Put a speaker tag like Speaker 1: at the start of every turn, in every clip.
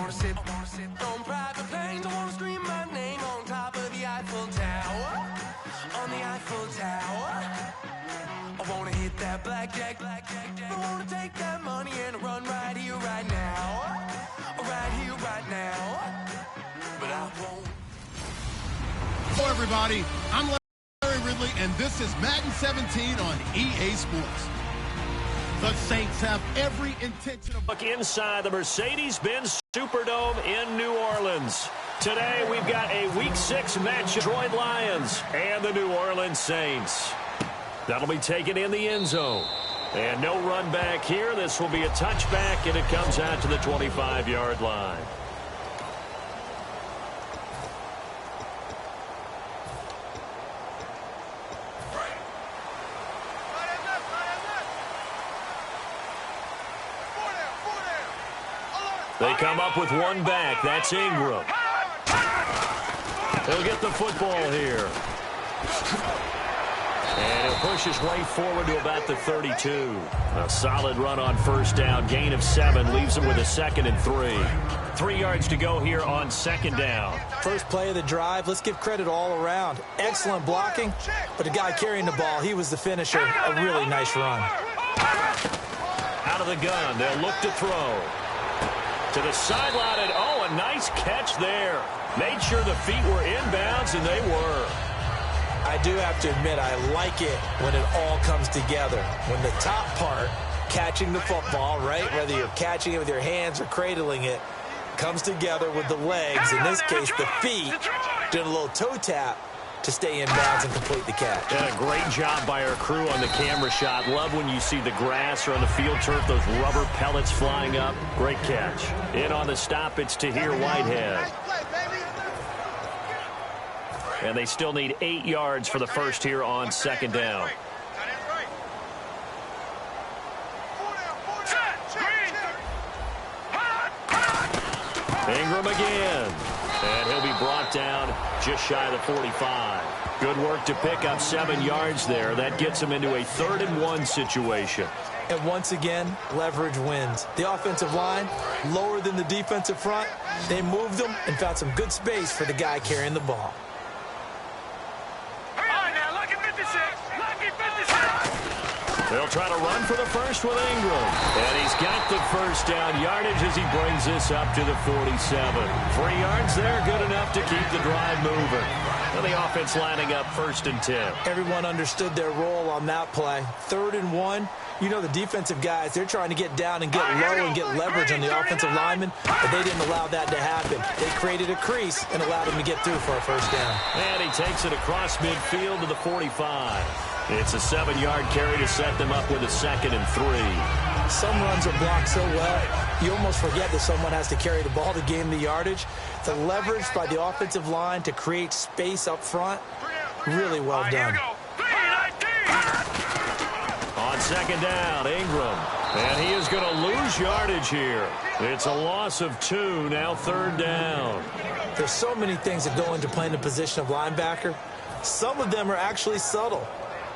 Speaker 1: wanna sit on private planes. I wanna scream my name on top of the Eiffel Tower. On the Eiffel Tower. I wanna hit that blackjack. I wanna take that money and run right here, right now. Right here, right now. But I won't.
Speaker 2: Hello, everybody. I'm Larry Ridley, and this is Madden 17 on EA Sports. The Saints have every intention of...
Speaker 3: Look inside the Mercedes-Benz Superdome in New Orleans. Today, we've got a Week 6 match. Detroit Lions and the New Orleans Saints. That'll be taken in the end zone. And no run back here. This will be a touchback, and it comes out to the 25-yard line. They come up with one back. That's Ingram. He'll get the football here. And he'll push his way forward to about the 32. A solid run on first down. Gain of 7 leaves him with a 2nd and 3. 3 yards to go here on 2nd down.
Speaker 4: First play of the drive. Let's give credit all around. Excellent blocking, but the guy carrying the ball, he was the finisher. A really nice run.
Speaker 3: Out of the gun. They'll look to throw. To the sideline, and oh, a nice catch there. Made sure the feet were inbounds, and they were.
Speaker 4: I do have to admit, I like it when it all comes together. When the top part, catching the football, right, whether you're catching it with your hands or cradling it, comes together with the legs, in this case the feet, did a little toe tap to stay in bounds and complete the catch.
Speaker 3: And a great job by our crew on the camera shot. Love when you see the grass or on the field turf, those rubber pellets flying up. Great catch. In on the stop, it's Tahir Whitehead. And they still need 8 yards for the first here on 2nd down. Ingram again. And he'll be brought down just shy of the 45. Good work to pick up 7 yards there. That gets him into a 3rd and 1 situation.
Speaker 4: And once again, leverage wins. The offensive line, lower than the defensive front. They moved them and found some good space for the guy carrying the ball.
Speaker 3: They'll try to run for the first with Ingram. And he's got the first down yardage as he brings this up to the 47. 3 yards there, good enough to keep the drive moving. And the offense lining up 1st and 10.
Speaker 4: Everyone understood their role on that play. 3rd and 1. You know, the defensive guys, they're trying to get down and get low and get leverage on the offensive linemen, but they didn't allow that to happen. They created a crease and allowed him to get through for a first down.
Speaker 3: And he takes it across midfield to the 45. It's a 7-yard carry to set them up with a 2nd and 3.
Speaker 4: Some runs are blocked so well, you almost forget that someone has to carry the ball to gain the yardage. The leverage by the offensive line to create space up front, really well done.
Speaker 3: On 2nd down, Ingram. And he is going to lose yardage here. It's a loss of 2, now 3rd down.
Speaker 4: There's so many things that go into playing the position of linebacker. Some of them are actually subtle.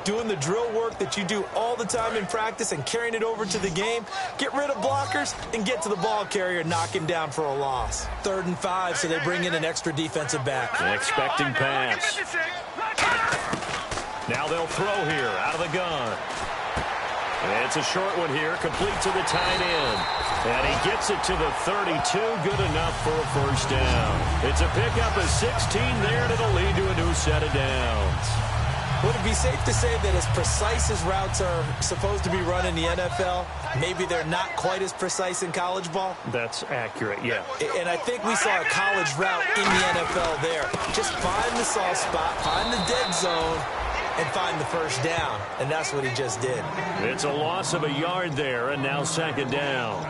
Speaker 4: Doing the drill work that you do all the time in practice and carrying it over to the game. Get rid of blockers and get to the ball carrier and knock him down for a loss. 3rd and 5, so they bring in an extra defensive back.
Speaker 3: An expecting pass. Now they'll throw here out of the gun. And it's a short one here, complete to the tight end. And he gets it to the 32, good enough for a first down. It's a pickup of 16 there, and it'll lead to a new set of downs.
Speaker 4: Would it be safe to say that as precise as routes are supposed to be run in the NFL, maybe they're not quite as precise in college ball?
Speaker 3: That's accurate, yeah.
Speaker 4: And I think we saw a college route in the NFL there. Just find the soft spot, find the dead zone, and find the first down. And that's what he just did.
Speaker 3: It's a loss of a yard there, and now 2nd down.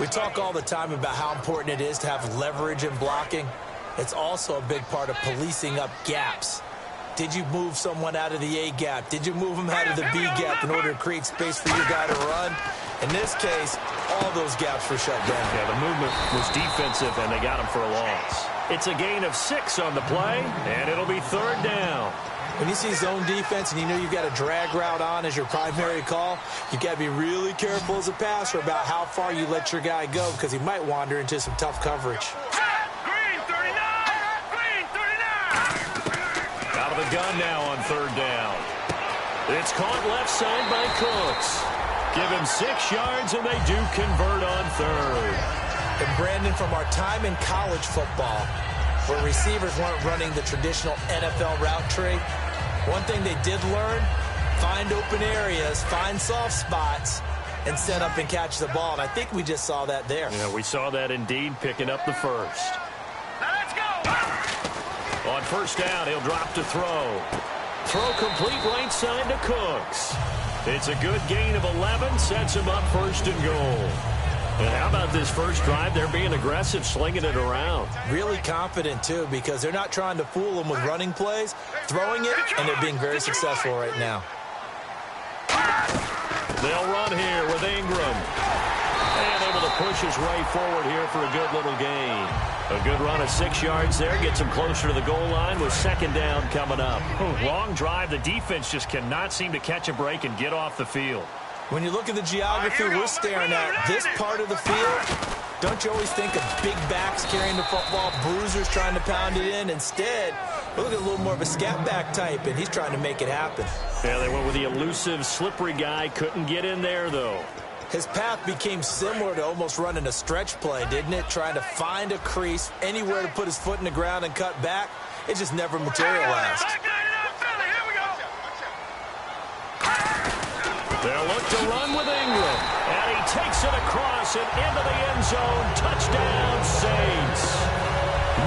Speaker 4: We talk all the time about how important it is to have leverage in blocking. It's also a big part of policing up gaps. Did you move someone out of the A gap? Did you move them out of the B gap in order to create space for your guy to run? In this case, all those gaps were shut down.
Speaker 3: Yeah, the movement was defensive, and they got him for a loss. It's a gain of 6 on the play, and it'll be 3rd down.
Speaker 4: When you see zone defense and you know you've got a drag route on as your primary call, you got to be really careful as a passer about how far you let your guy go because he might wander into some tough coverage.
Speaker 3: Green 39! Green 39! Out of the gun now on third down. It's caught left side by Cooks. Give him 6 yards, and they do convert on third.
Speaker 4: And Brandon, from our time in college football, where receivers weren't running the traditional NFL route tree, one thing they did learn, find open areas, find soft spots, and set up and catch the ball. And I think we just saw that there.
Speaker 3: Yeah, we saw that indeed, picking up the first. Now let's go! On first down, he'll drop to throw. Throw complete right side to Cooks. It's a good gain of 11, sets him up first and goal. And how about this first drive? They're being aggressive, slinging it around.
Speaker 4: Really confident, too, because they're not trying to fool them with running plays, throwing it, and they're being very successful right now.
Speaker 3: They'll run here with Ingram. And able to push his way forward here for a good little gain. A good run of 6 yards there. Gets him closer to the goal line with second down coming up. Long drive. The defense just cannot seem to catch a break and get off the field.
Speaker 4: When you look at the geography we're staring at, this part of the field, don't you always think of big backs carrying the football, bruisers trying to pound it in? Instead, look at a little more of a scat back type, and he's trying to make it happen.
Speaker 3: Yeah, they went with the elusive, slippery guy. Couldn't get in there, though.
Speaker 4: His path became similar to almost running a stretch play, didn't it? Trying to find a crease, anywhere to put his foot in the ground and cut back. It just never materialized.
Speaker 3: They'll look to run with Ingram. And he takes it across and into the end zone. Touchdown, Saints.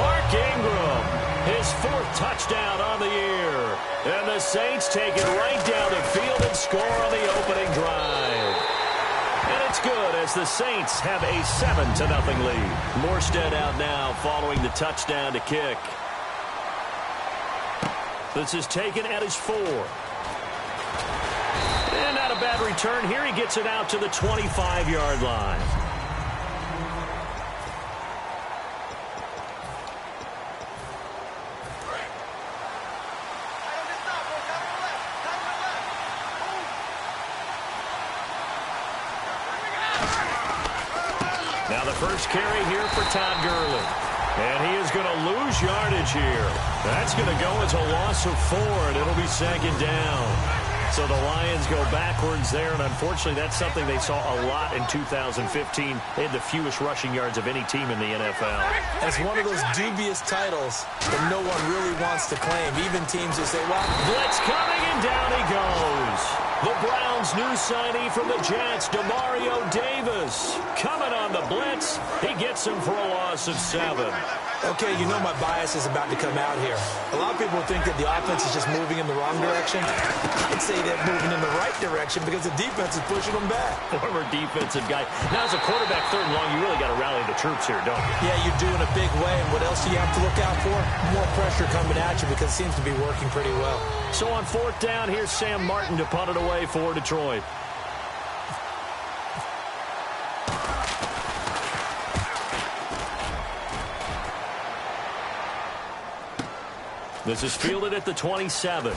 Speaker 3: Mark Ingram, his 4th touchdown on the year. And the Saints take it right down the field and score on the opening drive. And it's good as the Saints have a 7-0 lead. Morstead out now following the touchdown to kick. This is taken at his 4. And not a bad return here. He gets it out to the 25-yard line. Now the first carry here for Todd Gurley. And he is going to lose yardage here. That's going to go as a loss of 4, and it'll be second down. So the Lions go backwards there, and unfortunately that's something they saw a lot in 2015. They had the fewest rushing yards of any team in the NFL.
Speaker 4: It's one of those dubious titles that no one really wants to claim. Even teams who say, well,
Speaker 3: blitz coming, and down he goes. The Browns' new signee from the Jets, Demario Davis, coming on the blitz. He gets him for a loss of 7.
Speaker 4: Okay, you know my bias is about to come out here. A lot of people think that the offense is just moving in the wrong direction. I'd say they're moving in the right direction because the defense is pushing them back.
Speaker 3: Former defensive guy. Now, as a quarterback, 3rd and long, you really got to rally the troops here, don't you?
Speaker 4: Yeah, you do in a big way. And what else do you have to look out for? More pressure coming at you because it seems to be working pretty well.
Speaker 3: So on 4th down, here's Sam Martin to punt it away for Detroit. This is fielded at the 27. A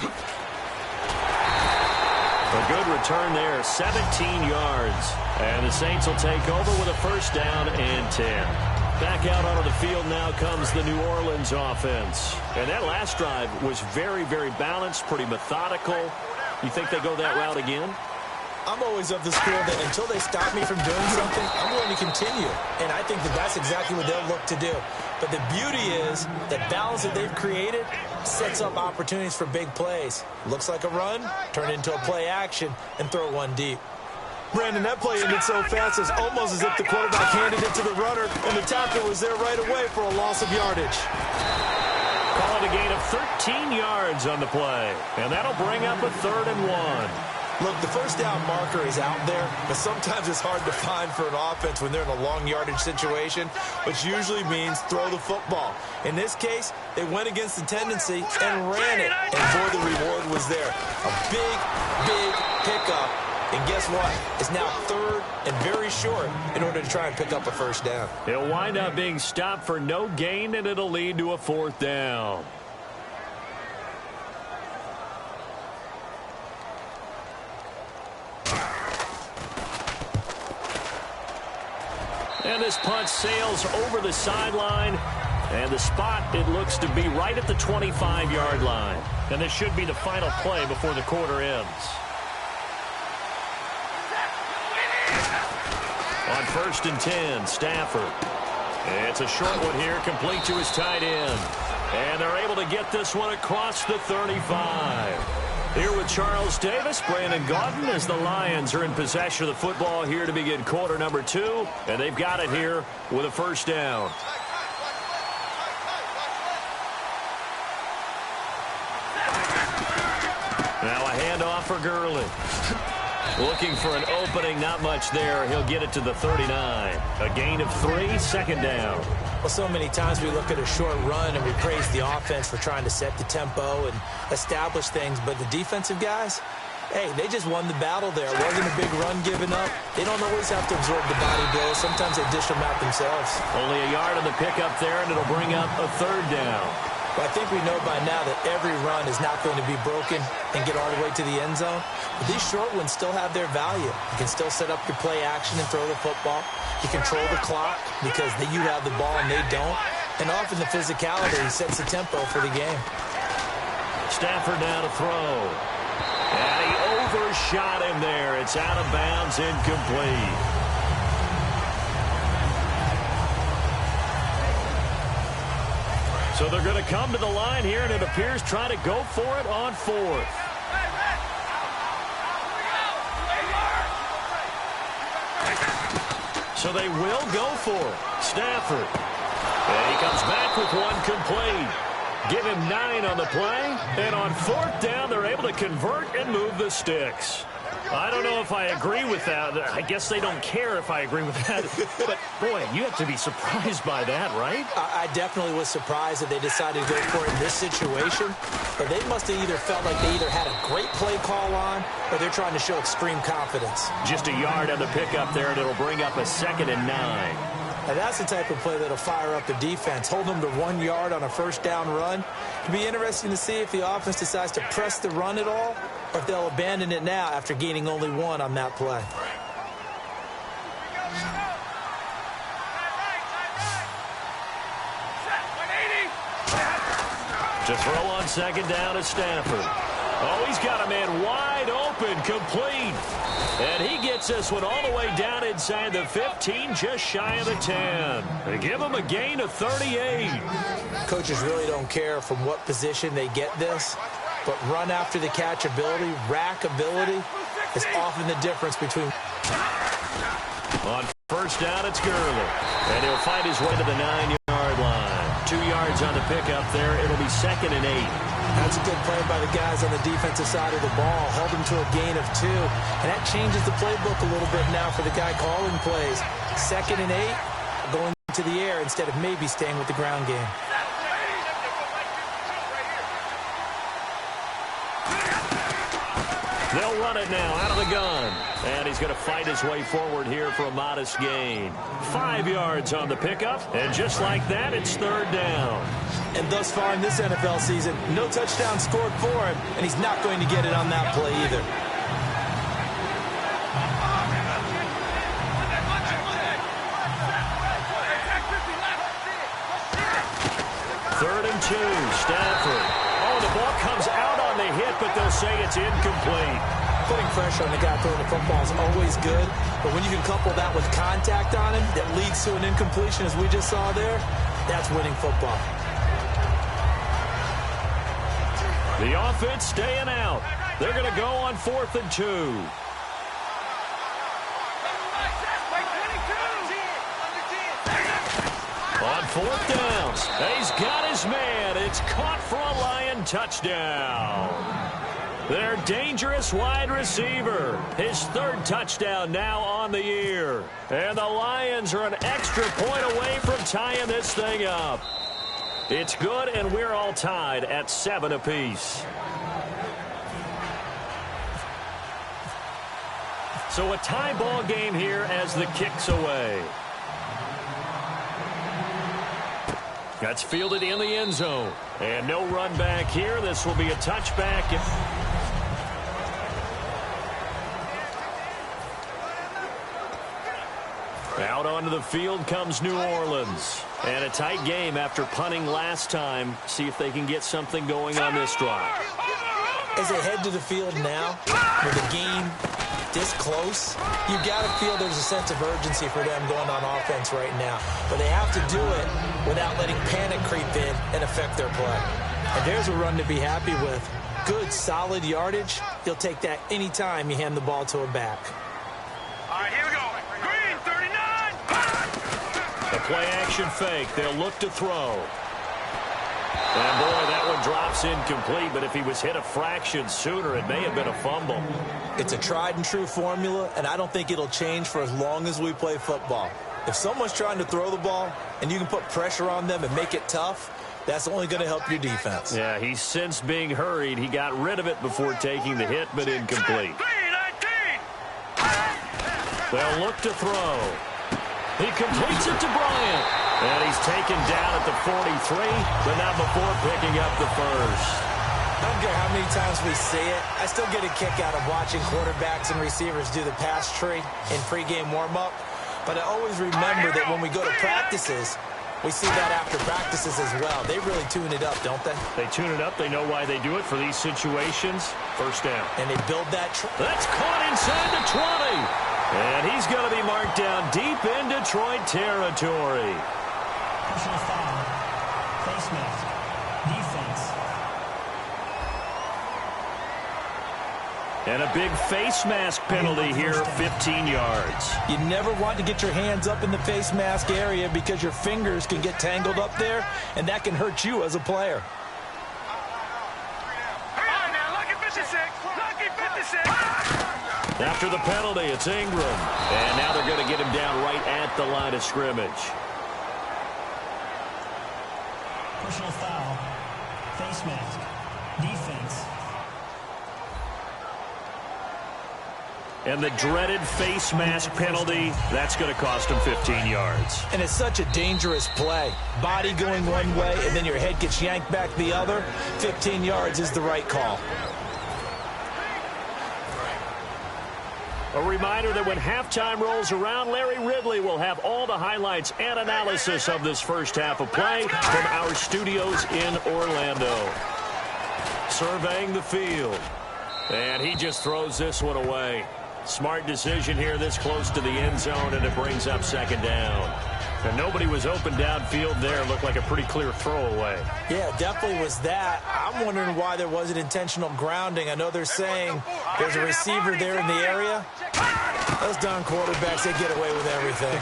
Speaker 3: good return there, 17 yards. And the Saints will take over with a first down and 10. Back out onto the field now comes the New Orleans offense. And that last drive was very, very balanced, pretty methodical. You think they go that route again?
Speaker 4: I'm always of the school that until they stop me from doing something, I'm going to continue. And I think that that's exactly what they'll look to do. But the beauty is that balance that they've created sets up opportunities for big plays. Looks like a run, turn into a play action, and throw one deep. Brandon, that play ended so fast, it's almost as if the quarterback handed it to the runner, and the tackle was there right away for a loss of yardage.
Speaker 3: Call it a gain of 13 yards on the play, and that'll bring up a 3rd and 1.
Speaker 4: Look, the first down marker is out there, but sometimes it's hard to find for an offense when they're in a long yardage situation, which usually means throw the football. In this case, they went against the tendency and ran it, and boy, the reward was there. A big, big pickup, and guess what? It's now 3rd and very short in order to try and pick up a first down.
Speaker 3: It'll wind up being stopped for no gain, and it'll lead to a 4th down. And this punt sails over the sideline. And the spot, it looks to be right at the 25-yard line. And this should be the final play before the quarter ends. On 1st and 10, Stafford. It's a short one here, complete to his tight end. And they're able to get this one across the 35. Here with Charles Davis, Brandon Gaudin, as the Lions are in possession of the football here to begin quarter number 2. And they've got it here with a first down. Now a handoff for Gurley. Looking for an opening, not much there. He'll get it to the 39. A gain of 3, second down.
Speaker 4: Well, so many times we look at a short run and we praise the offense for trying to set the tempo and establish things. But the defensive guys, hey, they just won the battle there. It wasn't a big run given up. They don't always have to absorb the body blows. Sometimes they dish them out themselves.
Speaker 3: Only a yard on the pickup there, and it'll bring up a third down.
Speaker 4: Well, I think we know by now that every run is not going to be broken and get all the way to the end zone. But these short ones still have their value. You can still set up your play action and throw the football. You control the clock because you have the ball and they don't. And often the physicality sets the tempo for the game.
Speaker 3: Stafford now to throw. And he overshot him there. It's out of bounds, incomplete. So they're going to come to the line here, and it appears try to go for it on 4th. So they will go for it. Stafford. And he comes back with one complete. Give him 9 on the play. And on 4th down, they're able to convert and move the sticks. I don't know if I agree with that. I guess they don't care if I agree with that. But, boy, you have to be surprised by that, right?
Speaker 4: I definitely was surprised that they decided to go for it in this situation. But they must have either felt like they either had a great play call on or they're trying to show extreme confidence.
Speaker 3: Just a yard on the pickup there, and it'll bring up a 2nd and 9.
Speaker 4: And that's the type of play that'll fire up the defense. Hold them to 1 yard on a first down run. It'll be interesting to see if the offense decides to press the run at all or if they'll abandon it now after gaining only 1 on that play.
Speaker 3: To throw on 2nd down is Stafford. Oh, he's got a man wide open, complete. And he gets this one all the way down inside the 15, just shy of the 10. They give him a gain of 38.
Speaker 4: Coaches really don't care from what position they get this, but run after the catch ability, rack ability is often the difference between.
Speaker 3: On 1st down, it's Gurley. And he'll find his way to the 9-yard line. 2 yards on the pickup there. It'll be 2nd and 8.
Speaker 4: That's a good play by the guys on the defensive side of the ball. Held them to a gain of 2. And that changes the playbook a little bit now for the guy calling plays. 2nd and 8, going to the air instead of maybe staying with the ground game.
Speaker 3: They'll run it now out of the gun. And he's going to fight his way forward here for a modest gain. 5 yards on the pickup. And just like that, it's 3rd down.
Speaker 4: And thus far in this NFL season, no touchdown scored for him, and he's not going to get it on that play either.
Speaker 3: Third and 2, Stafford. Oh, the ball comes out on the hit, but they'll say it's incomplete.
Speaker 4: Putting pressure on the guy throwing the football is always good, but when you can couple that with contact on him that leads to an incompletion, as we just saw there, that's winning football.
Speaker 3: The offense staying out. They're going to go on 4th and 2. On 4th downs, he's got his man. It's caught for a Lion touchdown. Their dangerous wide receiver. His 3rd touchdown now on the year. And the Lions are an extra point away from tying this thing up. It's good, and we're all tied at 7 apiece. So a tie ball game here as the kick's away. That's fielded in the end zone. And no run back here. This will be a touchback. Out onto the field comes New Orleans. And a tight game after punting last time. See if they can get something going on this drive.
Speaker 4: As they head to the field now, with the game this close, you got to feel there's a sense of urgency for them going on offense right now. But they have to do it without letting panic creep in and affect their play. And there's a run to be happy with. Good, solid yardage. You'll take that any time you hand the ball to a back.
Speaker 5: All right, here we go. Green, 39.
Speaker 3: A play-action fake. They'll look to throw. And, boy, that one drops incomplete. But if he was hit a fraction sooner, it may have been a fumble.
Speaker 4: It's a tried-and-true formula, and I don't think it'll change for as long as we play football. If someone's trying to throw the ball and you can put pressure on them and make it tough, that's only going to help your defense.
Speaker 3: Yeah, he's since being hurried. He got rid of it before taking the hit, but incomplete. They'll look to throw. He completes it to Bryant. And he's taken down at the 43, but not before picking up the first.
Speaker 4: I don't care how many times we see it. I still get a kick out of watching quarterbacks and receivers do the pass tree in pregame warm-up. But I always remember that when we go to practices, we see that after practices as well. They really tune it up, don't they?
Speaker 3: They tune it up. They know why they do it for these situations. First down.
Speaker 4: And they build that.
Speaker 3: That's caught inside the 20. And he's going to be marked down deep in Detroit territory.
Speaker 6: Personal foul. Face mask. Defense.
Speaker 3: And a big face mask penalty here, 15 yards.
Speaker 4: You never want to get your hands up in the face mask area because your fingers can get tangled up there, and that can hurt you as a player.
Speaker 3: After the penalty, it's Ingram. And now they're going to get him down right at the line of scrimmage.
Speaker 6: Personal foul. Face mask. Defense.
Speaker 3: And the dreaded face mask penalty, that's going to cost him 15 yards.
Speaker 4: And it's such a dangerous play. Body going one way, and then your head gets yanked back the other. 15 yards is the right call.
Speaker 3: A reminder that when halftime rolls around, Larry Ridley will have all the highlights and analysis of this first half of play from our studios in Orlando. Surveying the field. And he just throws this one away. Smart decision here this close to the end zone, and it brings up second down. And nobody was open downfield there. Looked like a pretty clear throwaway.
Speaker 4: Yeah, definitely was that. I'm wondering why there wasn't intentional grounding. I know they're saying there's a receiver there in the area. Those darn quarterbacks, they get away with everything.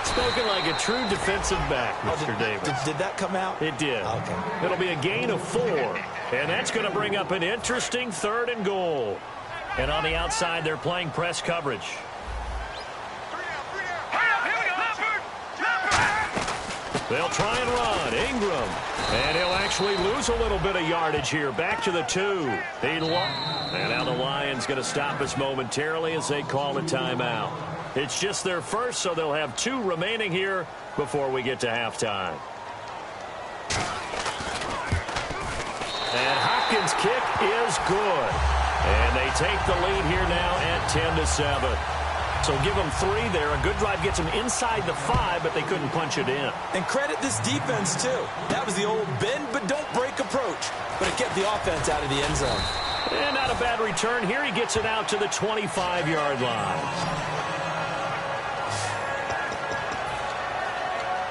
Speaker 3: Spoken like a true defensive back, Mr. Davis.
Speaker 4: Did that come out?
Speaker 3: It did.
Speaker 4: Okay.
Speaker 3: It'll be a gain of 4. And that's going to bring up an interesting 3rd and goal. And on the outside, they're playing press coverage. They'll try and run. Ingram. And he'll actually lose a little bit of yardage here. Back to the 2. And now the Lions going to stop us momentarily as they call a timeout. It's just their first, so they'll have 2 remaining here before we get to halftime. And Hopkins' kick is good. And they take the lead here now at 10-7. So give them 3 there. A good drive gets them inside the 5, but they couldn't punch it in.
Speaker 4: And credit this defense, too. That was the old bend but don't break approach. But it kept the offense out of the end zone.
Speaker 3: And not a bad return here. He gets it out to the 25-yard line.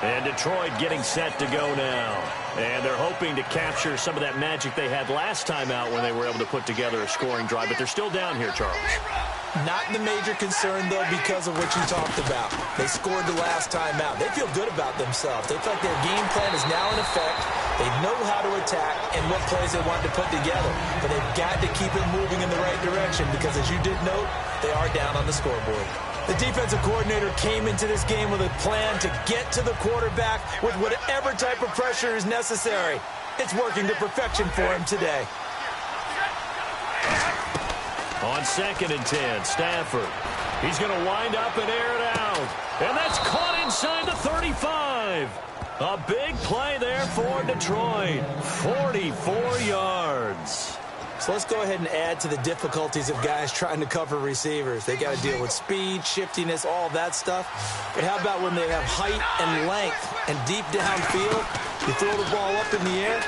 Speaker 3: And Detroit getting set to go now. And they're hoping to capture some of that magic they had last time out when they were able to put together a scoring drive. But they're still down here, Charles.
Speaker 4: Not the major concern, though, because of what you talked about. They scored the last time out. They feel good about themselves. They feel like their game plan is now in effect. They know how to attack and what plays they want to put together. But they've got to keep it moving in the right direction because, as you did note, they are down on the scoreboard. The defensive coordinator came into this game with a plan to get to the quarterback with whatever type of pressure is necessary. It's working to perfection for him today.
Speaker 3: On 2nd and 10, Stafford. He's going to wind up and air it out. And that's caught inside the 35. A big play there for Detroit. 44 yards.
Speaker 4: So let's go ahead and add to the difficulties of guys trying to cover receivers. They got to deal with speed, shiftiness, all that stuff. But how about when they have height and length and deep downfield? You throw the ball up in the air.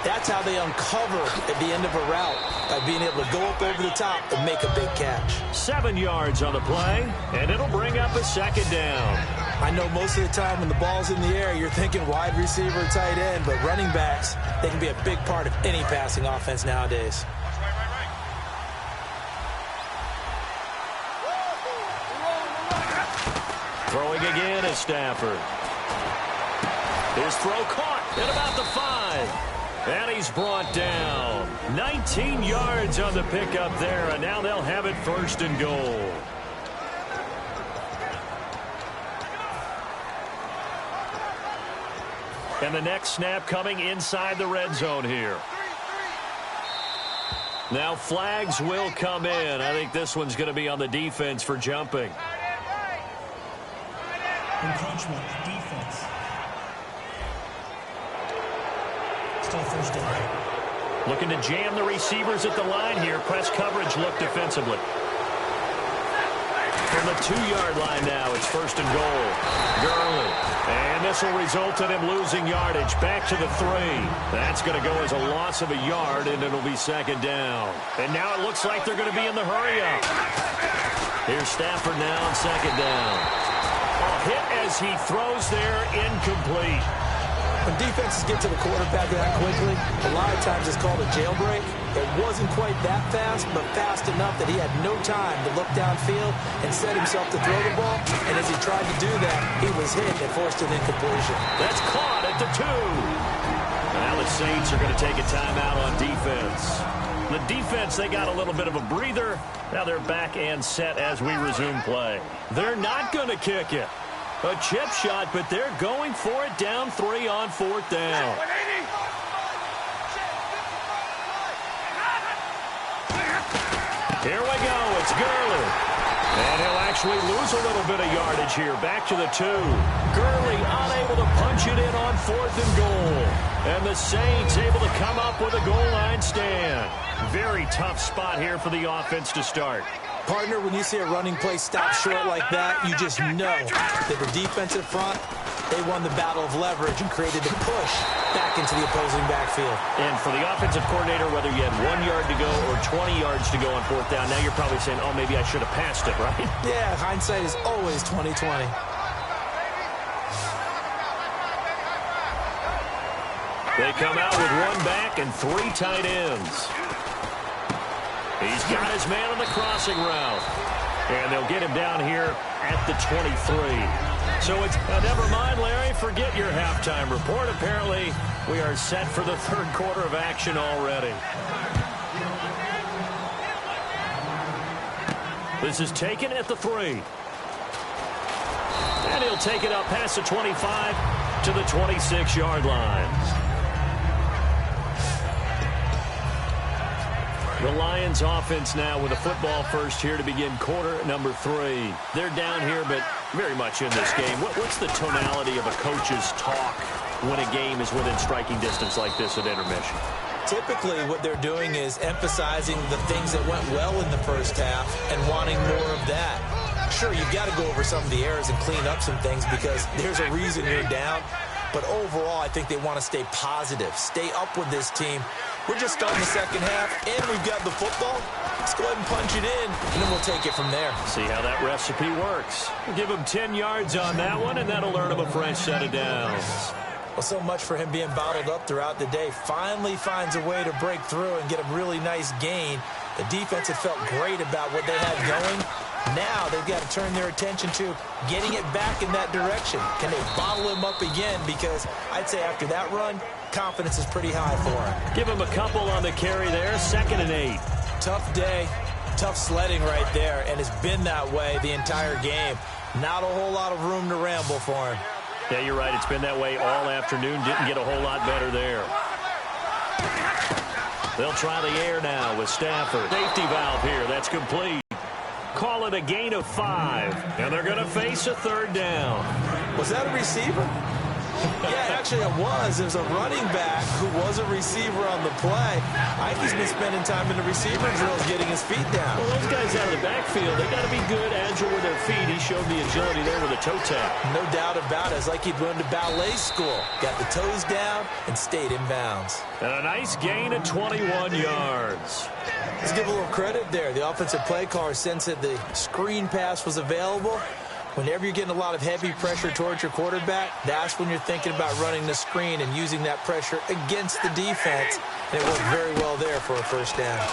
Speaker 4: That's how they uncover at the end of a route, by being able to go up over the top and make a big catch.
Speaker 3: 7 yards on the play, and it'll bring up a second down.
Speaker 4: I know most of the time when the ball's in the air, you're thinking wide receiver, tight end, but running backs, they can be a big part of any passing offense nowadays.
Speaker 3: Throwing again is Stafford. His throw caught at about the 5. And he's brought down. 19 yards on the pickup there, and now they'll have it 1st and goal. And the next snap coming inside the red zone here. Now flags will come in. I think this one's going to be on the defense for jumping.
Speaker 6: Encroachment, defense. Still 1st down.
Speaker 3: Looking to jam the receivers at the line here. Press coverage look defensively. From the 2-yard line now, it's 1st and goal. Gurley. And this will result in him losing yardage. Back to the 3. That's going to go as a loss of a yard, and it'll be 2nd down. And now it looks like they're going to be in the hurry-up. Here's Stafford now on 2nd down. A hit as he throws there, incomplete.
Speaker 4: When defenses get to the quarterback that quickly, a lot of times it's called a jailbreak. It wasn't quite that fast, but fast enough that he had no time to look downfield and set himself to throw the ball. And as he tried to do that, he was hit and forced an incompletion.
Speaker 3: That's caught at the 2. Now the Saints are going to take a timeout on defense. The defense, they got a little bit of a breather. Now they're back and set as we resume play. They're not going to kick it. A chip shot, but they're going for it down 3 on 4th down. Here we go. It's Gurley. And he'll actually lose a little bit of yardage here. Back to the 2. Gurley unable to punch it in on 4th and goal. And the Saints able to come up with a goal line stand. Very tough spot here for the offense to start.
Speaker 4: Partner, when you see a running play stop short like that, you just know that the defensive front, they won the battle of leverage and created the push back into the opposing backfield.
Speaker 3: And for the offensive coordinator, whether you had 1 yard to go or 20 yards to go on 4th down, now you're probably saying, oh, maybe I should have passed it, right?
Speaker 4: Yeah, hindsight is always 20/20.
Speaker 3: They come out with 1 back and 3 tight ends. He's got his man on the crossing route. And they'll get him down here at the 23. So it's, never mind, Larry, forget your halftime report. Apparently, we are set for the 3rd quarter of action already. This is taken at the 3. And he'll take it up past the 25 to the 26-yard line. The Lions offense now with a football first here to begin quarter number 3. They're down here, but very much in this game. What's the tonality of a coach's talk when a game is within striking distance like this at intermission?
Speaker 4: Typically, what they're doing is emphasizing the things that went well in the first half and wanting more of that. Sure, you've got to go over some of the errors and clean up some things because there's a reason you're down. But overall, I think they want to stay positive, stay up with this team. We're just starting the second half, and we've got the football. Let's go ahead and punch it in, and then we'll take it from there.
Speaker 3: See how that recipe works. We'll give him 10 yards on that one, and that'll earn him a fresh set of downs.
Speaker 4: Well, so much for him being bottled up throughout the day. Finally finds a way to break through and get a really nice gain. The defense had felt great about what they had going. Now they've got to turn their attention to getting it back in that direction. Can they bottle him up again? Because I'd say after that run, confidence is pretty high for him.
Speaker 3: Give him a couple on the carry there. 2nd and 8.
Speaker 4: Tough day, tough sledding right there, and it's been that way the entire game. Not a whole lot of room to ramble for him.
Speaker 3: Yeah, you're right. It's been that way all afternoon. Didn't get a whole lot better there. They'll try the air now with Stafford. Safety valve here. That's complete. Call it a gain of 5. And they're going to face a 3rd down.
Speaker 4: Was that a receiver? Yeah, actually it was. It was a running back who was a receiver on the play. Ike's been spending time in the receiver drills getting his feet down.
Speaker 3: Well, those guys out of the backfield, they got to be good, agile with their feet. He showed the agility there with a toe tap.
Speaker 4: No doubt about it. It's like he'd run to ballet school. Got the toes down and stayed in bounds.
Speaker 3: And a nice gain of 21 yards.
Speaker 4: Let's give a little credit there. The offensive play caller sensed that the screen pass was available. Whenever you're getting a lot of heavy pressure towards your quarterback, that's when you're thinking about running the screen and using that pressure against the defense. And it worked very well there for a first down.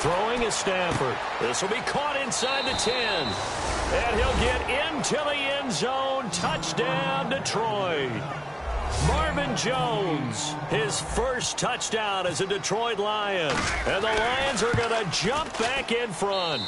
Speaker 3: Throwing is Stafford. This will be caught inside the 10. And he'll get into the end zone. Touchdown, Detroit. Marvin Jones, his first touchdown as a Detroit Lion. And the Lions are going to jump back in front.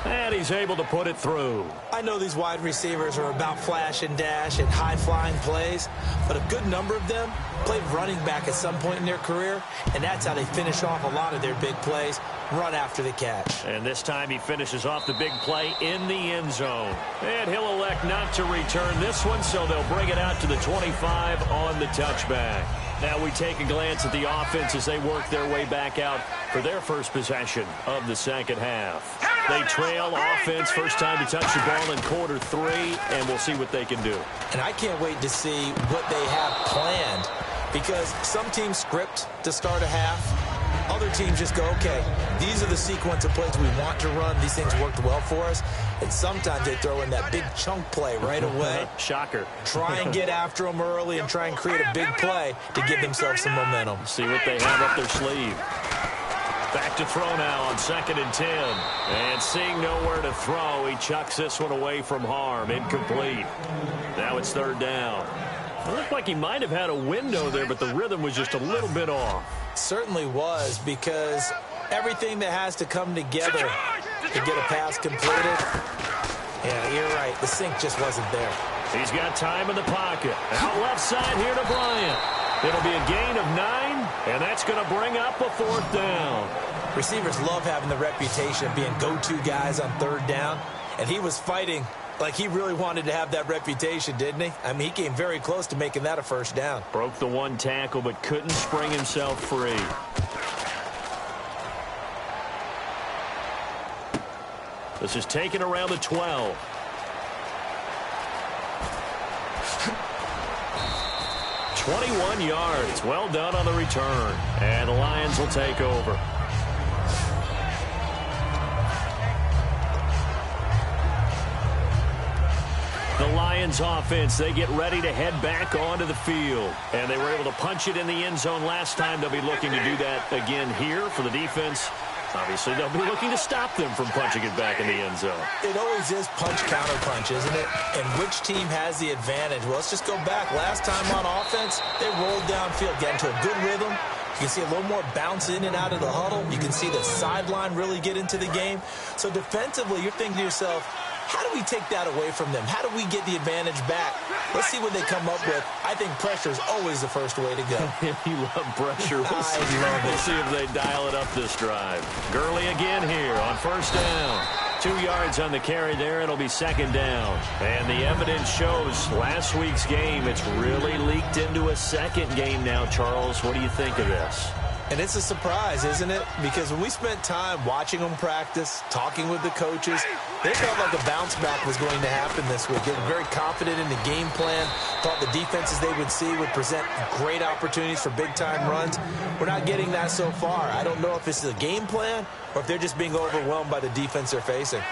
Speaker 3: And he's able to put it through.
Speaker 4: I know these wide receivers are about flash and dash and high-flying plays, but a good number of them played running back at some point in their career, and that's how they finish off a lot of their big plays, run after the catch.
Speaker 3: And this time he finishes off the big play in the end zone. And he'll elect not to return this one, so they'll bring it out to the 25 on the touchback. Now we take a glance at the offense as they work their way back out for their first possession of the second half. They trail offense, first time to touch the ball in quarter 3, and we'll see what they can do.
Speaker 4: And I can't wait to see what they have planned, because some teams script to start a half. Other teams just go, okay, these are the sequence of plays we want to run. These things worked well for us. And sometimes they throw in that big chunk play right away.
Speaker 3: Shocker.
Speaker 4: Try and get after them early and try and create a big play to give themselves some momentum.
Speaker 3: See what they have up their sleeve. Back to throw now on 2nd and 10. And seeing nowhere to throw, he chucks this one away from harm. Incomplete. Now it's 3rd down. It looked like he might have had a window there, but the rhythm was just a little bit off.
Speaker 4: Certainly was, because everything that has to come together to get a pass completed, yeah, you're right. The sink just wasn't there.
Speaker 3: He's got time in the pocket. Out left side here to Bryant. It'll be a gain of 9, and that's going to bring up a 4th down.
Speaker 4: Receivers love having the reputation of being go-to guys on 3rd down, and he was fighting like he really wanted to have that reputation, didn't he? I mean, he came very close to making that a 1st down.
Speaker 3: Broke the one tackle, but couldn't spring himself free. This is taken around the 12. "21 yards. Well done on the return. And the Lions will take over. The Lions offense, they get ready to head back onto the field. And they were able to punch it in the end zone last time. They'll be looking to do that again here for the defense. Obviously, they'll be looking to stop them from punching it back in the end zone.
Speaker 4: It always is punch-counter-punch, isn't it? And which team has the advantage? Well, let's just go back. Last time on offense, they rolled downfield, get into a good rhythm. You can see a little more bounce in and out of the huddle. You can see the sideline really get into the game. So defensively, you're thinking to yourself, how do we take that away from them? How do we get the advantage back? Let's see what they come up with. I think pressure is always the first way to go.
Speaker 3: You love pressure. We'll see if they dial it up this drive. Gurley again here on 1st down. 2 yards on the carry there. It'll be 2nd down. And the evidence shows last week's game, it's really leaked into a second game now, Charles. What do you think of this?
Speaker 4: And it's a surprise, isn't it? Because when we spent time watching them practice, talking with the coaches, they felt like a bounce back was going to happen this week. They were very confident in the game plan, thought the defenses they would see would present great opportunities for big-time runs. We're not getting that so far. I don't know if it's the game plan or if they're just being overwhelmed by the defense they're facing.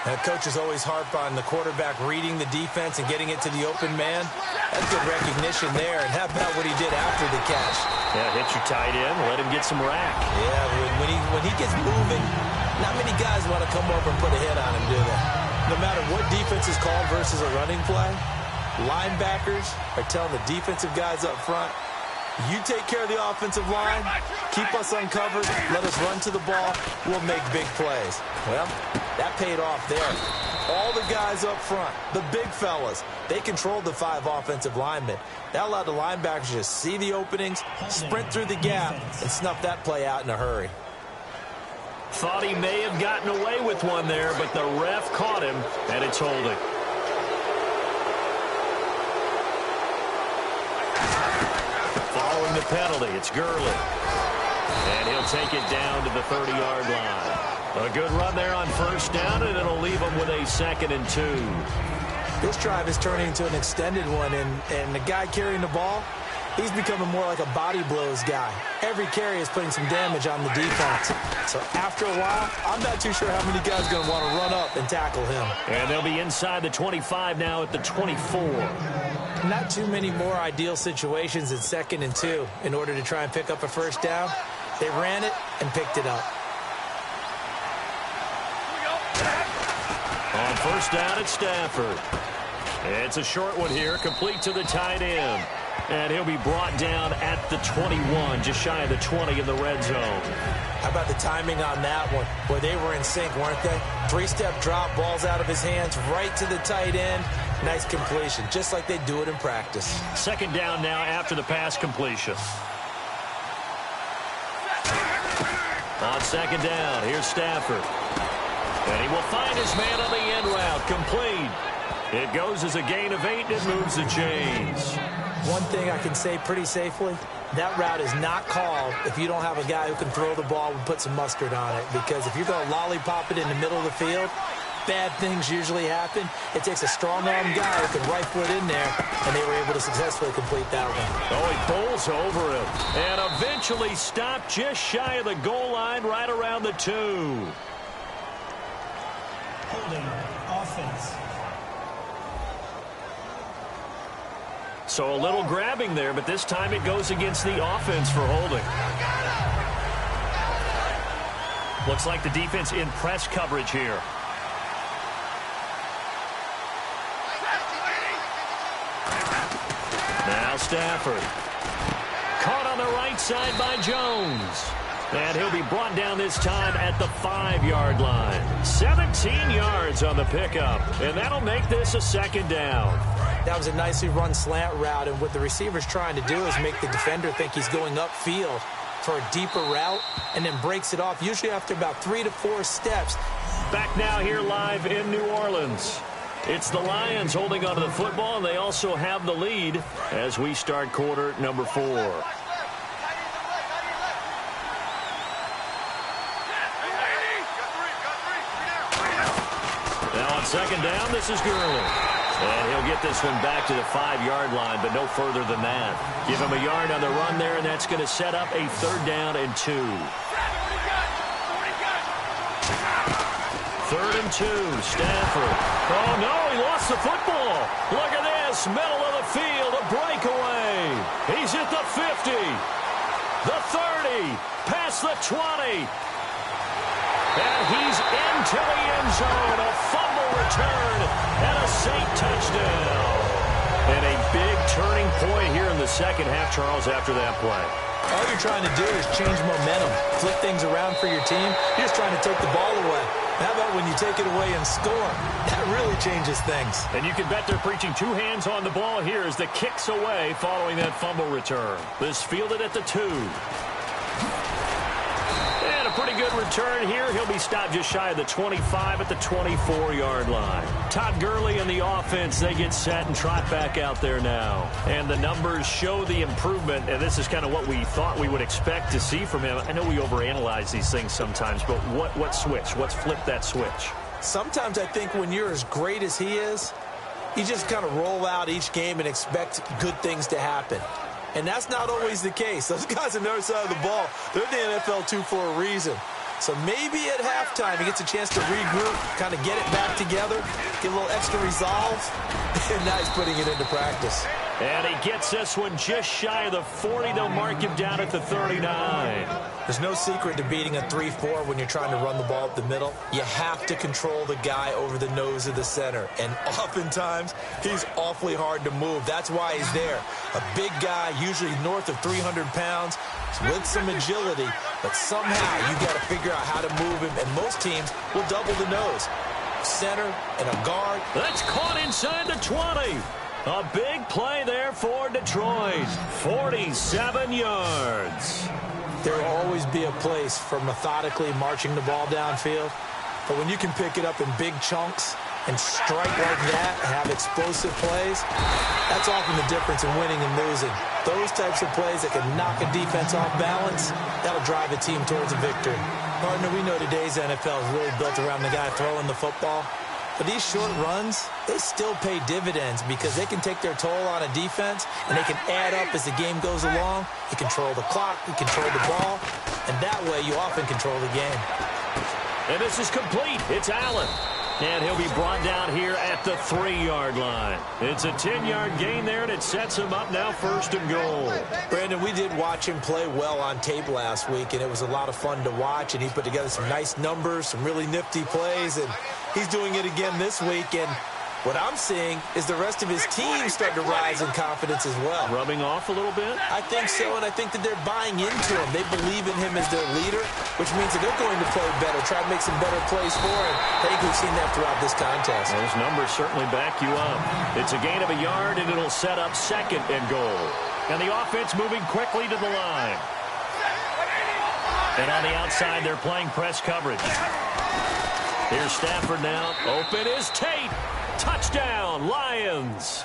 Speaker 4: And the coaches always harp on the quarterback reading the defense and getting it to the open man. That's good recognition there. And how about what he did after the catch?
Speaker 3: Yeah, hit your tight end, let him get some rack.
Speaker 4: Yeah, when he gets moving, not many guys want to come over and put a hit on him, do they? No matter what defense is called versus a running play, linebackers are telling the defensive guys up front, you take care of the offensive line, keep us uncovered, let us run to the ball, we'll make big plays. Well, that paid off there. All the guys up front, the big fellas, they controlled the 5 offensive linemen. That allowed the linebackers to just see the openings, sprint through the gap, and snuff that play out in a hurry.
Speaker 3: Thought he may have gotten away with one there, but the ref caught him, and it's holding. following the penalty. It's Gurley. And he'll take it down to the 30-yard line. A good run there on first down, and it'll leave him with a 2nd and 2.
Speaker 4: This drive is turning into an extended one, and the guy carrying the ball, he's becoming more like a body blows guy. Every carry is putting some damage on the defense. So after a while, I'm not too sure how many guys are going to want to run up and tackle him.
Speaker 3: And they'll be inside the 25 now at the 24.
Speaker 4: Not too many more ideal situations in 2nd and 2 in order to try and pick up a first down. They ran it and picked it up.
Speaker 3: On first down, it's Stafford. It's a short one here, complete to the tight end. And he'll be brought down at the 21, just shy of the 20 in the red zone.
Speaker 4: How about the timing on that one? Boy, they were in sync, weren't they? 3-step drop, balls out of his hands, right to the tight end. Nice completion, just like they do it in practice.
Speaker 3: 2nd down now after the pass completion. On 2nd down, here's Stafford. And he will find his man on the end route, complete. It goes as a gain of 8, and it moves the chains.
Speaker 4: One thing I can say pretty safely, that route is not called if you don't have a guy who can throw the ball and put some mustard on it. Because if you're going to lollipop it in the middle of the field, bad things usually happen. It takes a strong-arm guy who can right foot in there, and they were able to successfully complete that one.
Speaker 3: Oh, he pulls over him and eventually stopped just shy of the goal line right around the 2.
Speaker 6: Holding offense.
Speaker 3: So a little grabbing there, but this time it goes against the offense for holding. Looks like the defense in press coverage here. Now Stafford. Caught on the right side by Jones. And he'll be brought down this time at the 5-yard line. 17 yards on the pickup, and that'll make this a 2nd down.
Speaker 4: That was a nicely run slant route, and what the receiver's trying to do is make the defender think he's going upfield for a deeper route, and then breaks it off, usually after about 3 to 4 steps.
Speaker 3: Back now here live in New Orleans. It's the Lions holding onto the football, and they also have the lead as we start quarter number 4. Now on 2nd down, this is Gurley. And he'll get this one back to the 5-yard line, but no further than that. Give him a yard on the run there, and that's going to set up a 3rd down and 2. 3rd and 2, Stafford. Oh, no, he lost the football. Look at this, middle of the field, a breakaway. He's at the 50, the 30, past the 20. And he's into the end zone. A fumble return and a Saint touchdown. And a big turning point here in the 2nd half, Charles, after that play.
Speaker 4: All you're trying to do is change momentum, flip things around for your team. You're just trying to take the ball away. How about when you take it away and score? That really changes things.
Speaker 3: And you can bet they're preaching 2 hands on the ball here as the kick's away following that fumble return. This fielded at the 2. And a pretty good return here. He'll be stopped just shy of the 25 at the 24-yard line. Todd Gurley and the offense, they get set and trot back out there now. And the numbers show the improvement, and this is kind of what we thought we would expect to see from him. I know we overanalyze these things sometimes, but what switch? What's flipped that switch?
Speaker 4: Sometimes I think when you're as great as he is, you just kind of roll out each game and expect good things to happen. And that's not always the case. Those guys on the other side of the ball, they're in the NFL too for a reason. So maybe at halftime he gets a chance to regroup, kind of get it back together, get a little extra resolve, and now he's putting it into practice.
Speaker 3: And he gets this one just shy of the 40. They'll mark him down at the 39.
Speaker 4: There's no secret to beating a 3-4 when you're trying to run the ball up the middle. You have to control the guy over the nose of the center. And oftentimes, he's awfully hard to move. That's why he's there. A big guy, usually north of 300 pounds, with some agility. But somehow, you got to figure out how to move him. And most teams will double the nose. Center and a guard.
Speaker 3: That's caught inside the 20. A big play there for Detroit. 47 yards.
Speaker 4: There will always be a place for methodically marching the ball downfield. But when you can pick it up in big chunks and strike like that, have explosive plays, that's often the difference in winning and losing. Those types of plays that can knock a defense off balance, that'll drive a team towards a victory. Partner, we know today's NFL is really built around the guy throwing the football. But these short runs, they still pay dividends because they can take their toll on a defense and they can add up as the game goes along. You control the clock, you control the ball, and that way you often control the game.
Speaker 3: And this is complete. It's Allen. And he'll be brought down here at the 3-yard line. It's a 10-yard gain there, and it sets him up now 1st and goal.
Speaker 4: Brandon, we did watch him play well on tape last week, and it was a lot of fun to watch, and he put together some nice numbers, some really nifty plays, and he's doing it again this week. And what I'm seeing is the rest of his team start to rise in confidence as well.
Speaker 3: Rubbing off a little bit?
Speaker 4: I think so, and I think that they're buying into him. They believe in him as their leader, which means that they're going to play better, try to make some better plays for him. I think we've seen that throughout this contest.
Speaker 3: Those numbers certainly back you up. It's a gain of a yard, and it'll set up 2nd and goal. And the offense moving quickly to the line. And on the outside, they're playing press coverage. Here's Stafford now. Open is Tate. Touchdown, Lions.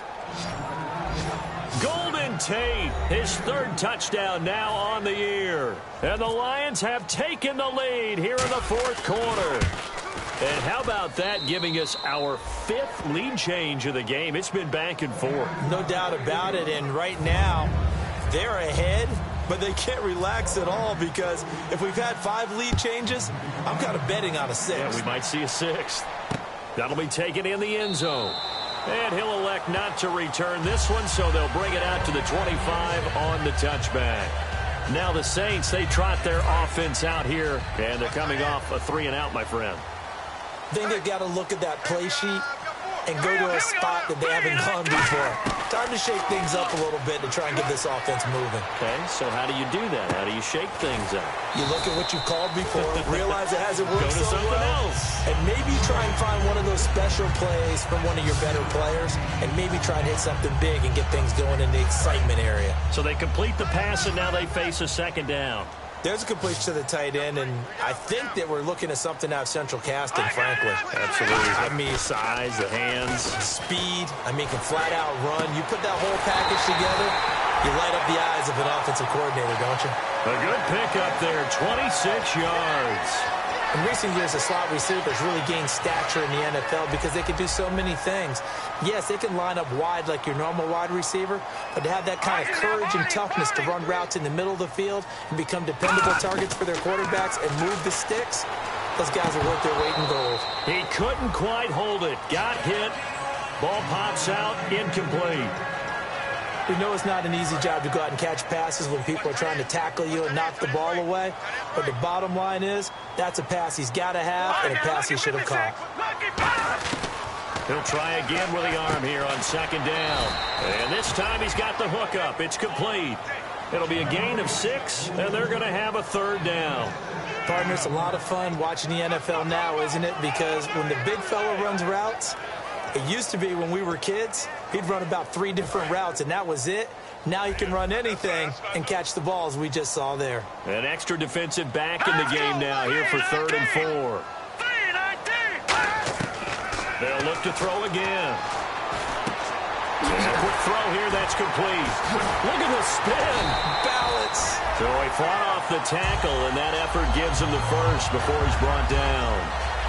Speaker 3: Golden Tate, his 3rd touchdown now on the year. And the Lions have taken the lead here in the 4th quarter. And how about that, giving us our 5th lead change of the game? It's been back and forth.
Speaker 4: No doubt about it, and right now, they're ahead, but they can't relax at all because if we've had 5 lead changes, I'm kind of betting on a 6th.
Speaker 3: Yeah, we might see a 6th. That'll be taken in the end zone. And he'll elect not to return this one, so they'll bring it out to the 25 on the touchback. Now the Saints, they trot their offense out here, and they're coming off a 3-and-out, my friend.
Speaker 4: I think they've got to look at that play sheet and go to a spot that they haven't gone before. Time to shake things up a little bit to try and get this offense moving.
Speaker 3: Okay, so how do you do that? How do you shake things up?
Speaker 4: You look at what you've called before, realize it hasn't worked
Speaker 3: Go to
Speaker 4: so
Speaker 3: something
Speaker 4: well,
Speaker 3: else.
Speaker 4: and maybe try and find one of those special plays from one of your better players, and maybe try and hit something big and get things going in the excitement area.
Speaker 3: So they complete the pass, and now they face a 2nd down.
Speaker 4: There's a completion to the tight end, and I think that we're looking at something out of central casting, frankly.
Speaker 3: Absolutely.
Speaker 4: I mean,
Speaker 3: size, the hands.
Speaker 4: speed. I mean, can flat out run. You put that whole package together, you light up the eyes of an offensive coordinator, don't you?
Speaker 3: A good pickup there, 26 yards.
Speaker 4: In recent years, the slot receivers really gained stature in the NFL because they can do so many things. Yes, they can line up wide like your normal wide receiver, but to have that kind of courage and toughness to run routes in the middle of the field and become dependable targets for their quarterbacks and move the sticks, those guys are worth their weight in gold.
Speaker 3: He couldn't quite hold it. Got hit. Ball pops out, incomplete.
Speaker 4: We know it's not an easy job to go out and catch passes when people are trying to tackle you and knock the ball away. But the bottom line is, that's a pass he's got to have and a pass he should have caught.
Speaker 3: He'll try again with the arm here on 2nd down. And this time he's got the hook up. It's complete. It'll be a gain of 6, and they're going to have a 3rd down.
Speaker 4: Partner, it's a lot of fun watching the NFL now, isn't it? Because when the big fella runs routes, it used to be when we were kids, he'd run about 3 different routes, and that was it. Now he can run anything and catch the balls we just saw there.
Speaker 3: An extra defensive back in the game now here for 3rd and 4. They'll look to throw again. And a quick throw here, that's complete. Look at the spin.
Speaker 4: Balance.
Speaker 3: So he fought off the tackle, and that effort gives him the first before he's brought down.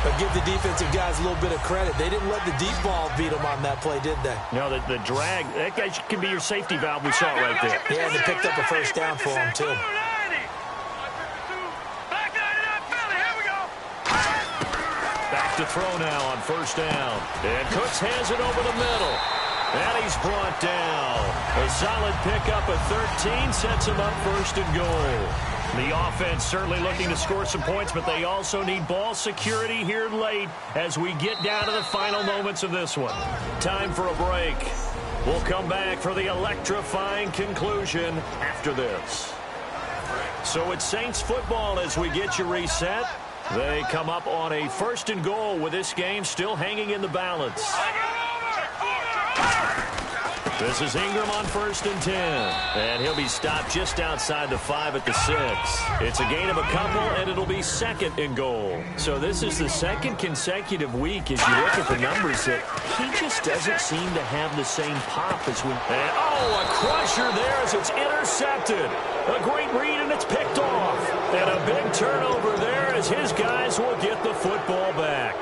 Speaker 4: But give the defensive guys a little bit of credit. They didn't let the deep ball beat them on that play, did they?
Speaker 3: No, the drag, that guy can be your safety valve. We saw it right there.
Speaker 4: Yeah, and they picked up a first down for him, too.
Speaker 3: Back to throw now on 1st down. And Cooks has it over the middle. And he's brought down. A solid pickup of 13 sets him up 1st and goal. The offense certainly looking to score some points, but they also need ball security here late as we get down to the final moments of this one. Time for a break. We'll come back for the electrifying conclusion after this. So it's Saints football as we get you reset. They come up on a 1st and goal with this game still hanging in the balance. This is Ingram on 1st and 10. And he'll be stopped just outside the 5 at the 6. It's a gain of a couple, and it'll be 2nd and goal. So this is the 2nd consecutive week as you look at the numbers that he just doesn't seem to have the same pop as when... And, oh, a crusher there as it's intercepted. A great read, and it's picked off. And a big turnover there as his guys will get the football back.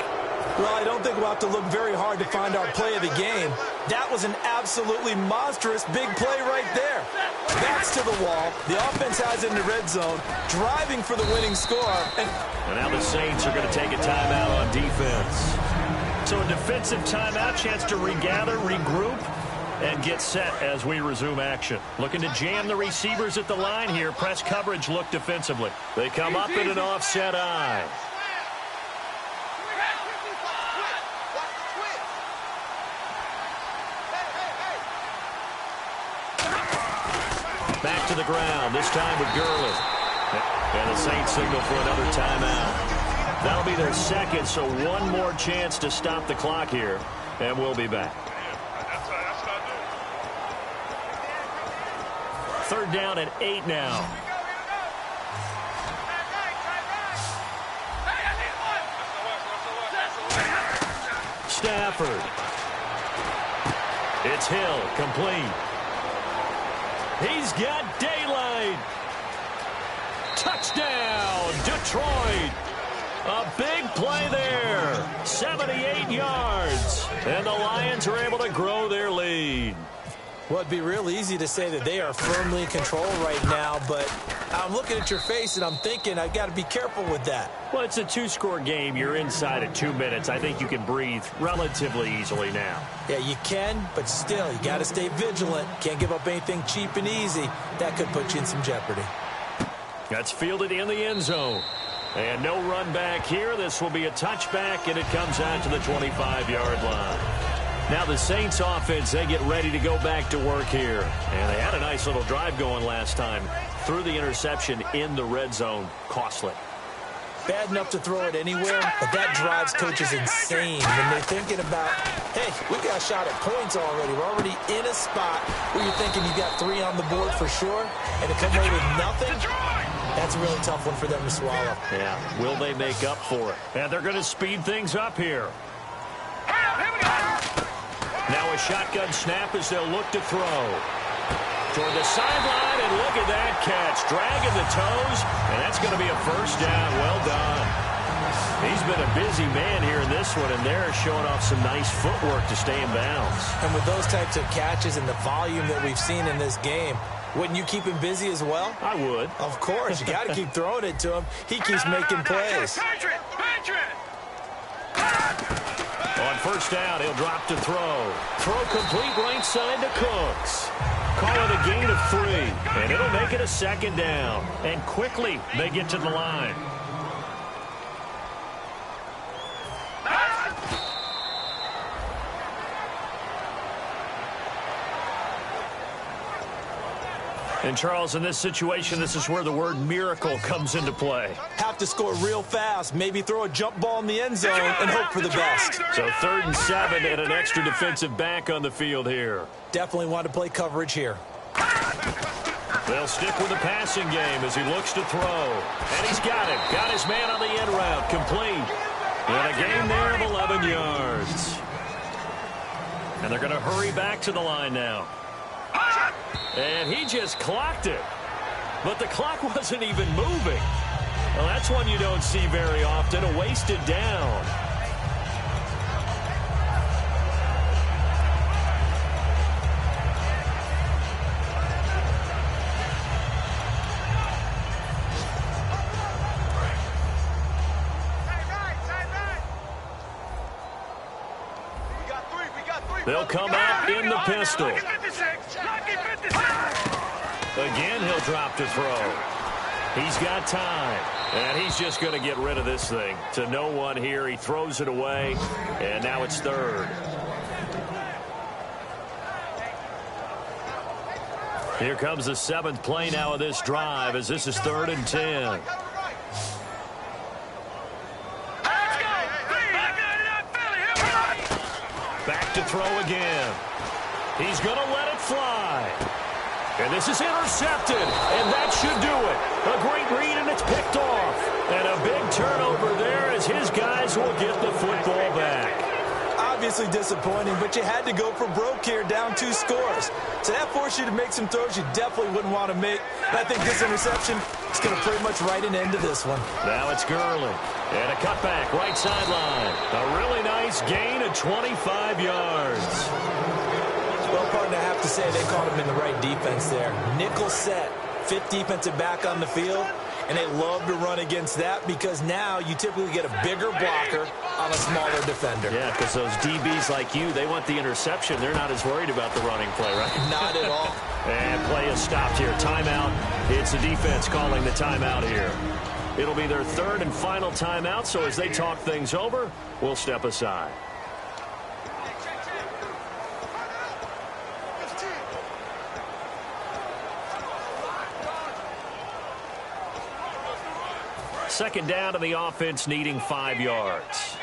Speaker 4: Well, I don't think we'll have to look very hard to find our play of the game. That was an absolutely monstrous big play right there. Backs to the wall. The offense has it in the red zone, driving for the winning score. And
Speaker 3: now the Saints are going to take a timeout on defense. So a defensive timeout, chance to regather, regroup, and get set as we resume action. Looking to jam the receivers at the line here. Press coverage look defensively. They come up in an offset eye. Back to the ground, this time with Gurley. And the Saints signal for another timeout. That'll be their 2nd, so one more chance to stop the clock here. And we'll be back. 3rd down and 8 now. Stafford. It's Hill, complete. He's got daylight. Touchdown, Detroit. A big play there. 78 yards. And the Lions are able to grow their lead.
Speaker 4: Well, it'd be real easy to say that they are firmly in control right now, but I'm looking at your face and I'm thinking I've got to be careful with that.
Speaker 3: Well, it's a 2-score game. You're inside at 2 minutes. I think you can breathe relatively easily now.
Speaker 4: Yeah, you can, but still, you got to stay vigilant. Can't give up anything cheap and easy. That could put you in some jeopardy.
Speaker 3: That's fielded in the end zone. And no run back here. This will be a touchback, and it comes out to the 25-yard line. Now the Saints offense, they get ready to go back to work here. And they had a nice little drive going last time. Threw the interception in the red zone. Costly.
Speaker 4: Bad enough to throw it anywhere, but that drives coaches insane when they're thinking about, hey, we got a shot at points already. We're already in a spot where you're thinking you got 3 on the board for sure, and to come away with nothing, that's a really tough one for them to swallow.
Speaker 3: Yeah, will they make up for it? And they're going to speed things up here. Now a shotgun snap as they'll look to throw. Toward the sideline, and look at that catch. Dragging the toes, and that's going to be a 1st down. Well done. He's been a busy man here in this one, and they're showing off some nice footwork to stay in bounds.
Speaker 4: And with those types of catches and the volume that we've seen in this game, wouldn't you keep him busy as well?
Speaker 3: I would.
Speaker 4: Of course. You got to keep throwing it to him. He keeps making plays.
Speaker 3: On 1st down, he'll drop to throw. Throw complete right side to Cooks. Call it a gain of 3, and it'll make it a 2nd down. And quickly, they get to the line. And, Charles, in this situation, this is where the word miracle comes into play.
Speaker 4: Have to score real fast, maybe throw a jump ball in the end zone and hope for the best.
Speaker 3: So 3rd and 7 and an extra defensive back on the field here.
Speaker 4: Definitely want to play coverage here.
Speaker 3: They'll stick with the passing game as he looks to throw. And he's got it. Got his man on the end route. Complete. And a gain there of 11 yards. And they're going to hurry back to the line now. And he just clocked it. But the clock wasn't even moving. Well, that's one you don't see very often. A wasted down. They'll come out in the pistol. Again, he'll drop to throw. He's got time. And he's just going to get rid of this thing. To no one here. He throws it away. And now it's 3rd. Here comes the 7th play now of this drive as this is 3rd and 10. Back to throw again. He's going to let it fly. And this is intercepted, and that should do it. A great read, and it's picked off. And a big turnover there as his guys will get the football back.
Speaker 4: Obviously disappointing, but you had to go for broke here, down 2 scores. So that forced you to make some throws you definitely wouldn't want to make. And I think this interception is going to pretty much write an end to this one.
Speaker 3: Now it's Gurley. And a cutback, right sideline. A really nice gain of 25 yards.
Speaker 4: Well, partner, I have to say they caught him in the right defense there. Nickel set, 5th defensive back on the field, and they love to run against that because now you typically get a bigger blocker on a smaller defender.
Speaker 3: Yeah, because those DBs like you, they want the interception. They're not as worried about the running play, right?
Speaker 4: Not at all.
Speaker 3: And play is stopped here. Timeout. It's the defense calling the timeout here. It'll be their 3rd and final timeout, so as they talk things over, we'll step aside. Second down, and the offense needing 5 yards.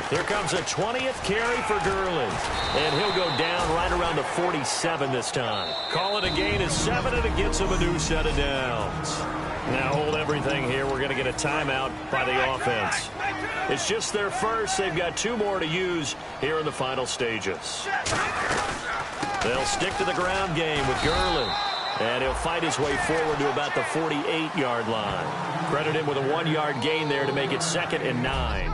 Speaker 3: Here comes a 20th carry for Gurley. And he'll go down right around the 47 this time. Call it a gain of 7, and it gets him a new set of downs. Now hold everything here. We're going to get a timeout by the offense. It's just their first. They've got 2 more to use here in the final stages. They'll stick to the ground game with Gurley. And he'll fight his way forward to about the 48-yard line. Credit him with a 1-yard gain there to make it 2nd and 9.